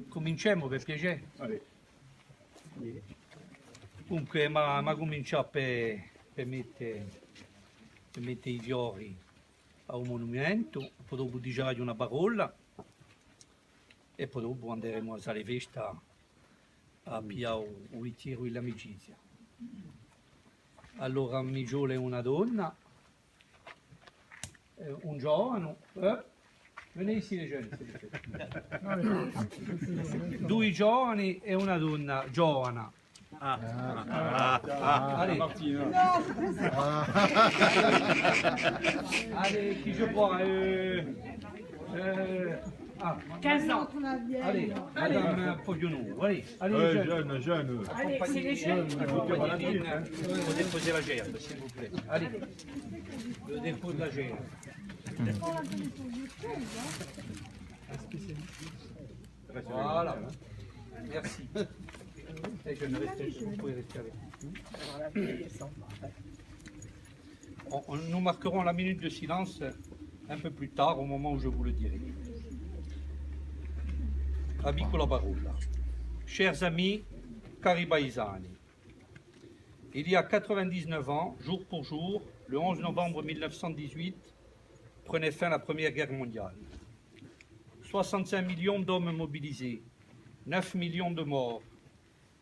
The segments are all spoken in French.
Cominciamo per piacere. Allez. Comunque, ma cominciamo per mettere i fiori a un monumento, poi dopo diciamo una parola e poi dopo andremo a sale festa a pigliare un ritiro e l'amicizia. Allora, mi giole una donna, un giovane, venite sì, due giovani e una donna giovane. Allez. Allez, qui je vois 15 ans. Allez, Madame Foglionou, allez, Jeune, jeune. Allez, c'est les jeunes. Vous déposez la gerbe, s'il vous plaît. Allez, le dépôt de la gerbe. Voilà, merci. Et je ne reste, vous pouvez rester avec nous. Nous marquerons la minute de silence un peu plus tard, au moment où je vous le dirai. Amico la parola. Chers amis, cari paesani, il y a 99 ans, jour pour jour, le 11 novembre 1918, prenait fin la Première Guerre mondiale. 65 millions d'hommes mobilisés, 9 millions de morts,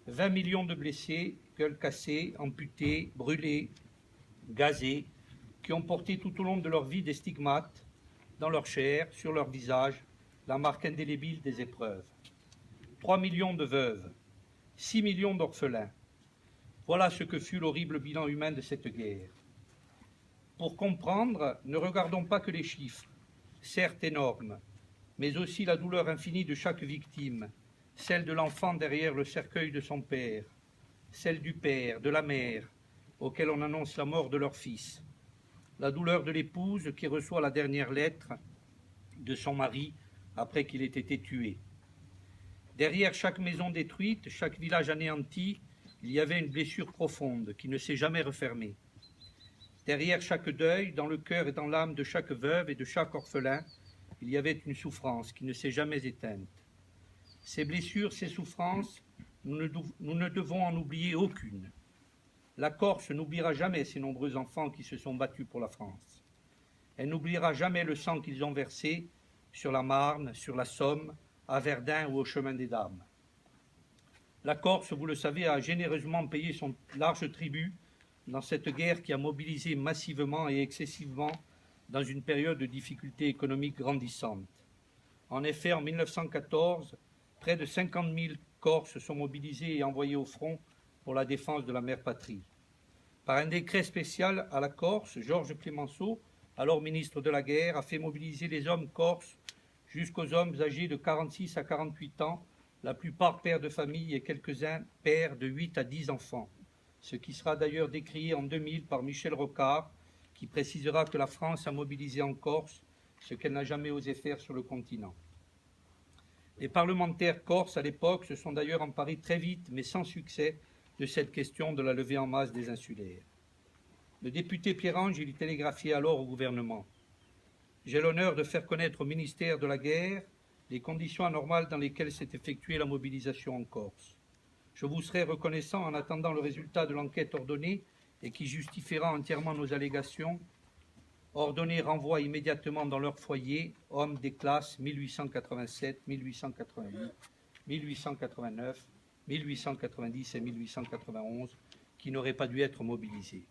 20 millions de blessés, gueules cassées, amputés, brûlés, gazés, qui ont porté tout au long de leur vie des stigmates dans leur chair, sur leur visage, la marque indélébile des épreuves. 3 millions de veuves, 6 millions d'orphelins. Voilà ce que fut l'horrible bilan humain de cette guerre. Pour comprendre, ne regardons pas que les chiffres, certes énormes, mais aussi la douleur infinie de chaque victime, celle de l'enfant derrière le cercueil de son père, celle du père, de la mère, auquel on annonce la mort de leur fils, la douleur de l'épouse qui reçoit la dernière lettre de son mari après qu'il ait été tué. Derrière chaque maison détruite, chaque village anéanti, il y avait une blessure profonde qui ne s'est jamais refermée. Derrière chaque deuil, dans le cœur et dans l'âme de chaque veuve et de chaque orphelin, il y avait une souffrance qui ne s'est jamais éteinte. Ces blessures, ces souffrances, nous ne devons en oublier aucune. La Corse n'oubliera jamais ces nombreux enfants qui se sont battus pour la France. Elle n'oubliera jamais le sang qu'ils ont versé sur la Marne, sur la Somme, à Verdun ou au chemin des Dames. La Corse, vous le savez, a généreusement payé son large tribut dans cette guerre qui a mobilisé massivement et excessivement dans une période de difficultés économiques grandissantes. En effet, en 1914, près de 50 000 Corses sont mobilisés et envoyés au front pour la défense de la mère patrie. Par un décret spécial à la Corse, Georges Clemenceau, alors ministre de la Guerre, a fait mobiliser les hommes corses jusqu'aux hommes âgés de 46 à 48 ans, la plupart pères de famille et quelques-uns pères de 8 à 10 enfants, ce qui sera d'ailleurs décrié en 2000 par Michel Rocard, qui précisera que la France a mobilisé en Corse ce qu'elle n'a jamais osé faire sur le continent. Les parlementaires corses à l'époque se sont d'ailleurs emparés très vite, mais sans succès, de cette question de la levée en masse des insulaires. Le député Pierre-Ange, il télégraphiait alors au gouvernement. J'ai l'honneur de faire connaître au ministère de la Guerre les conditions anormales dans lesquelles s'est effectuée la mobilisation en Corse. Je vous serai reconnaissant en attendant le résultat de l'enquête ordonnée et qui justifiera entièrement nos allégations. Ordonner renvoi immédiatement dans leur foyer hommes des classes 1887, 1888, 1889, 1890 et 1891 qui n'auraient pas dû être mobilisés.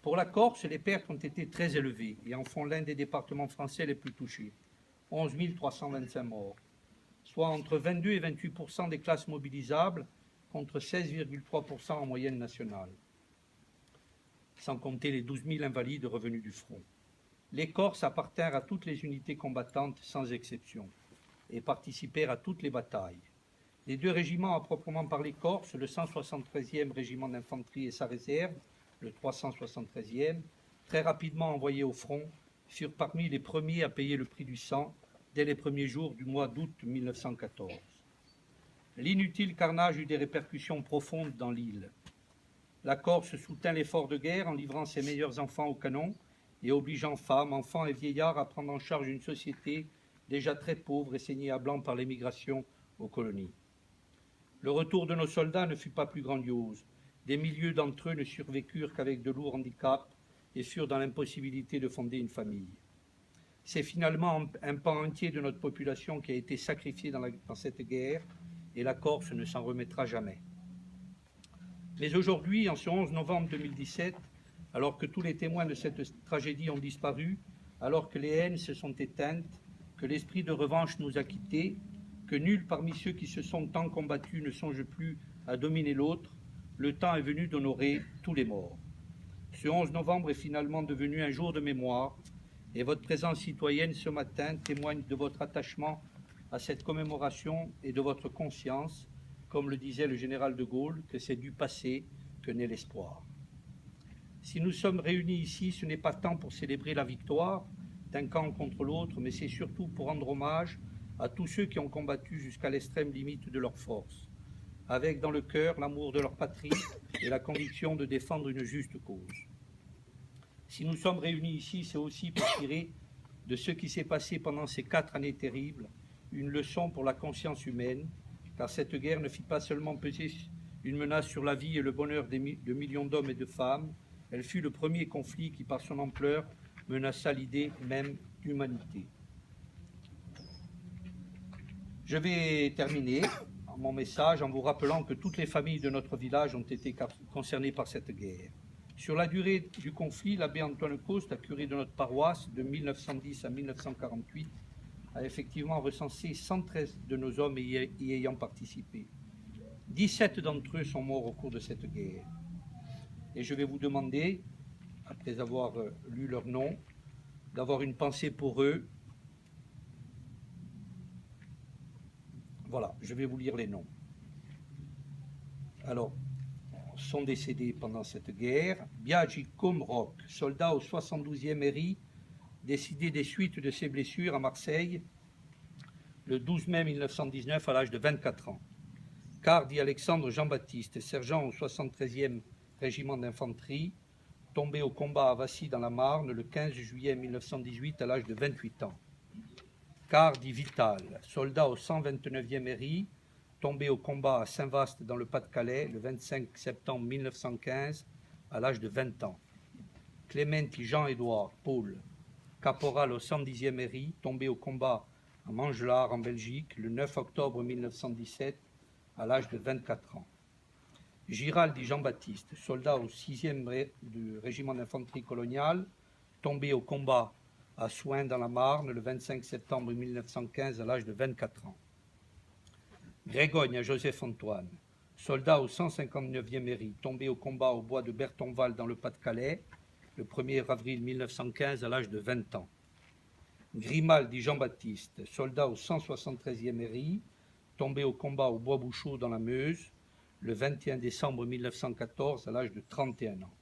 Pour la Corse, les pertes ont été très élevées et en font l'un des départements français les plus touchés. 11 325 morts, soit entre 22 et 28% des classes mobilisables contre 16,3% en moyenne nationale, sans compter les 12 000 invalides revenus du front. Les Corses appartinrent à toutes les unités combattantes sans exception et participèrent à toutes les batailles. Les deux régiments à proprement parler corse, le 173e régiment d'infanterie et sa réserve, le 373e, très rapidement envoyés au front, furent parmi les premiers à payer le prix du sang dès les premiers jours du mois d'août 1914. L'inutile carnage eut des répercussions profondes dans l'île. La Corse soutint l'effort de guerre en livrant ses meilleurs enfants au canon et obligeant femmes, enfants et vieillards à prendre en charge une société déjà très pauvre et saignée à blanc par l'émigration aux colonies. Le retour de nos soldats ne fut pas plus grandiose. Des milliers d'entre eux ne survécurent qu'avec de lourds handicaps et furent dans l'impossibilité de fonder une famille. C'est finalement un pan entier de notre population qui a été sacrifié dans cette guerre, et la Corse ne s'en remettra jamais. Mais aujourd'hui, en ce 11 novembre 2017, alors que tous les témoins de cette tragédie ont disparu, alors que les haines se sont éteintes, que l'esprit de revanche nous a quittés, que nul parmi ceux qui se sont tant combattus ne songe plus à dominer l'autre, le temps est venu d'honorer tous les morts. Ce 11 novembre est finalement devenu un jour de mémoire, et votre présence citoyenne ce matin témoigne de votre attachement à cette commémoration et de votre conscience, comme le disait le général de Gaulle, que c'est du passé que naît l'espoir. Si nous sommes réunis ici, ce n'est pas tant pour célébrer la victoire d'un camp contre l'autre, mais c'est surtout pour rendre hommage à tous ceux qui ont combattu jusqu'à l'extrême limite de leur force, avec dans le cœur l'amour de leur patrie et la conviction de défendre une juste cause. Si nous sommes réunis ici, c'est aussi pour tirer de ce qui s'est passé pendant ces 4 années terribles une leçon pour la conscience humaine, car cette guerre ne fit pas seulement peser une menace sur la vie et le bonheur de millions d'hommes et de femmes, elle fut le premier conflit qui, par son ampleur, menaça l'idée même d'humanité. Je vais terminer mon message en vous rappelant que toutes les familles de notre village ont été concernées par cette guerre. Sur la durée du conflit, l'abbé Antoine Coste, curé de notre paroisse de 1910 à 1948, a effectivement recensé 113 de nos hommes y ayant participé. 17 d'entre eux sont morts au cours de cette guerre. Et je vais vous demander, après avoir lu leurs noms, d'avoir une pensée pour eux. Voilà, je vais vous lire les noms. Alors, sont décédés pendant cette guerre. Biagi Comroc, soldat au 72e RI, décédé des suites de ses blessures à Marseille le 12 mai 1919 à l'âge de 24 ans. Cardi Alexandre Jean-Baptiste, sergent au 73e régiment d'infanterie, tombé au combat à Vassy dans la Marne le 15 juillet 1918 à l'âge de 28 ans. Cardi Vital, soldat au 129e RI, tombé au combat à Saint-Vaast dans le Pas-de-Calais le 25 septembre 1915 à l'âge de 20 ans. Clémenti Jean-Édouard Paul, caporal au 110e RI, tombé au combat à Mangelard en Belgique le 9 octobre 1917 à l'âge de 24 ans. Giraldi Jean-Baptiste, soldat au 6e du régiment d'infanterie coloniale, tombé au combat à Soins dans la Marne le 25 septembre 1915 à l'âge de 24 ans. Grégogne Joseph-Antoine, soldat au 159e RI, tombé au combat au bois de Bertonval dans le Pas-de-Calais le 1er avril 1915 à l'âge de 20 ans. Grimaldi Jean-Baptiste, soldat au 173e RI, tombé au combat au bois Bouchot dans la Meuse le 21 décembre 1914 à l'âge de 31 ans.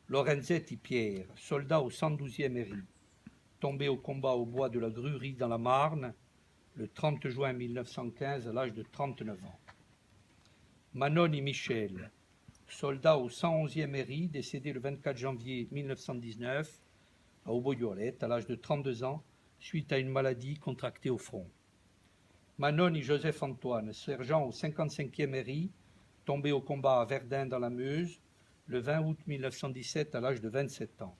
Lorenzetti Pierre, soldat au 112e RI, tombé au combat au bois de la Grurie dans la Marne le 30 juin 1915 à l'âge de 39 ans. Manoni Michel, soldat au 111e RI, décédé le 24 janvier 1919 à Auboyolette à l'âge de 32 ans suite à une maladie contractée au front. Manoni Joseph-Antoine, sergent au 55e RI, tombé au combat à Verdun dans la Meuse le 20 août 1917 à l'âge de 27 ans.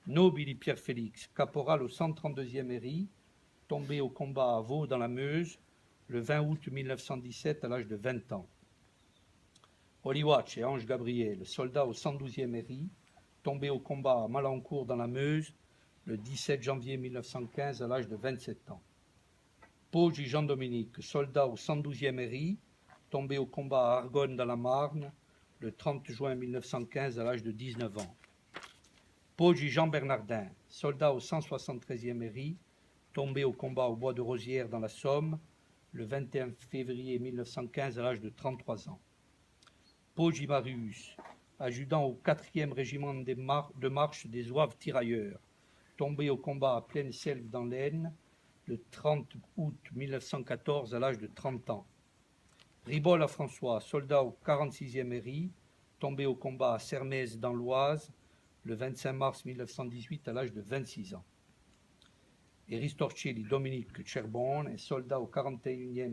Nobili Pierre-Félix, caporal au 132e RI, tombé au combat à Vaux dans la Meuse le 20 août 1917 à l'âge de 20 ans. Oliwache et Ange Gabriel, soldat au 112e RI, tombé au combat à Malancourt dans la Meuse le 17 janvier 1915 à l'âge de 27 ans. Poggi Jean-Dominique, soldat au 112e RI, tombé au combat à Argonne dans la Marne le 30 juin 1915 à l'âge de 19 ans. Poggi Jean Bernardin, soldat au 173e RI, tombé au combat au bois de Rosières dans la Somme le 21 février 1915 à l'âge de 33 ans. Poggi Marius, adjudant au 4e régiment de marche des Zouaves tirailleurs, tombé au combat à Plaine-Selve dans l'Aisne le 30 août 1914 à l'âge de 30 ans. Ribol à François, soldat au 46e RI, tombé au combat à Sermaize dans l'Oise le 25 mars 1918 à l'âge de 26 ans. e Ristorcelli Dominique Cerbone est soldat au 41e